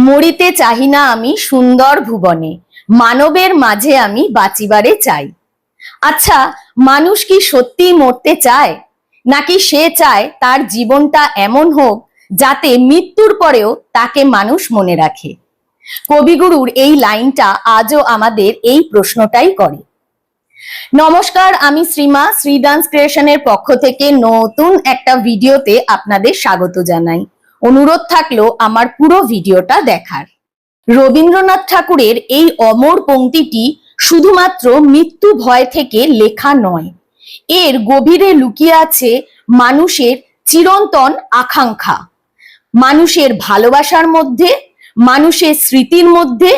মরিতে চাহি না আমি সুন্দর ভুবনে, মানবের মাঝে আমি বাঁচিবারে চাই। আচ্ছা, মানুষ কি সত্যিই মরতে চায়, নাকি সে চায় তার জীবনটা এমন হোক যাতে মৃত্যুর পরেও তাকে মানুষ মনে রাখে? কবিগুরুর এই লাইনটা আজও আমাদের এই প্রশ্নটাই করে। নমস্কার, আমি শ্রীমা, শ্রী ডান্স ক্রিয়েশনের পক্ষ থেকে নতুন একটা ভিডিওতে আপনাদের স্বাগত জানাই। অনুরোধ থাকলো আমার পুরো ভিডিওটা দেখার। রবীন্দ্রনাথ ঠাকুরের এই অমর পংক্তিটি শুধুমাত্র মৃত্যু ভয় থেকে লেখা নয়, এর গভীরে লুকিয়ে আছে মানুষের চিরন্তন আকাঙ্ক্ষা, মানুষের ভালোবাসার মধ্যে, মানুষের স্মৃতির মধ্যে,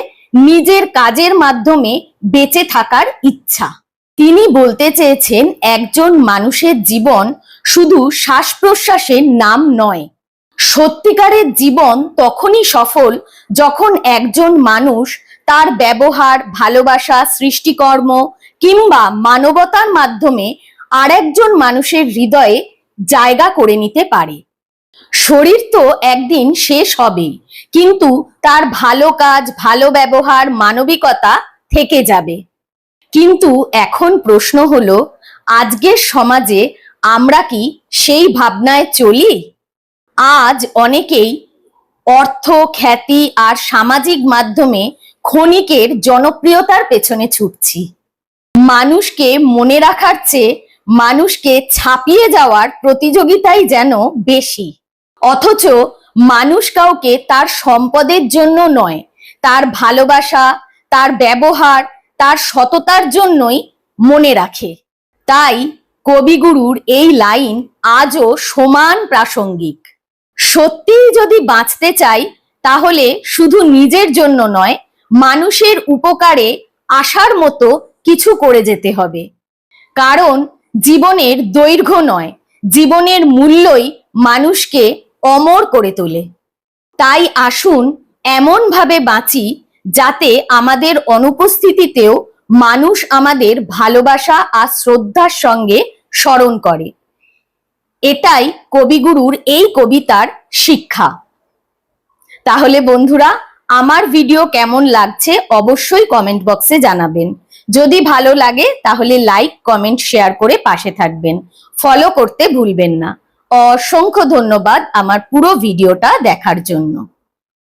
নিজের কাজের মাধ্যমে বেঁচে থাকার ইচ্ছা। তিনি বলতে চেয়েছেন, একজন মানুষের জীবন শুধু শ্বাস প্রশ্বাসের নাম নয়। সত্যিকারের জীবন তখনই সফল যখন একজন মানুষ তার ব্যবহার, ভালোবাসা, সৃষ্টিকর্ম কিংবা মানবতার মাধ্যমে আরেকজন মানুষের হৃদয়ে জায়গা করে নিতে পারে। শরীর তো একদিন শেষ হবেই, কিন্তু তার ভালো কাজ, ভালো ব্যবহার, মানবিকতা থেকে যাবে। কিন্তু এখন প্রশ্ন হলো, আজকের সমাজে আমরা কি সেই ভাবনায় চলি? আজ অনেকেই অর্থ, খ্যাতি আর সামাজিক মাধ্যমে ক্ষণিকের জনপ্রিয়তার পেছনে ছুটছি। মানুষকে মনে রাখার চেয়ে মানুষকে ছাপিয়ে যাওয়ার প্রতিযোগিতাই যেন বেশি। অথচ মানুষ কাউকে তার সম্পদের জন্য নয়, তার ভালোবাসা, তার ব্যবহার, তার সততার জন্যই মনে রাখে। তাই কবিগুরুর এই লাইন আজও সমান প্রাসঙ্গিক। সত্যিই যদি বাঁচতে চাই, তাহলে শুধু নিজের জন্য নয়, মানুষের উপকারে আসার মতো কিছু করে যেতে হবে। কারণ জীবনের দৈর্ঘ্য নয়, জীবনের মূল্যই মানুষকে অমর করে তোলে। তাই আসুন এমন ভাবে বাঁচি যাতে আমাদের অনুপস্থিতিতেও মানুষ আমাদের ভালোবাসা আর শ্রদ্ধার সঙ্গে স্মরণ করে। এটাই কবিগুরুর এই কবিতার শিক্ষা। তাহলে বন্ধুরা, আমার ভিডিও কেমন লাগছে অবশ্যই কমেন্ট বক্সে জানাবেন। যদি ভালো লাগে তাহলে লাইক, কমেন্ট, শেয়ার করে পাশে থাকবেন। ফলো করতে ভুলবেন না। অসংখ্য ধন্যবাদ আমার পুরো ভিডিওটা দেখার জন্য।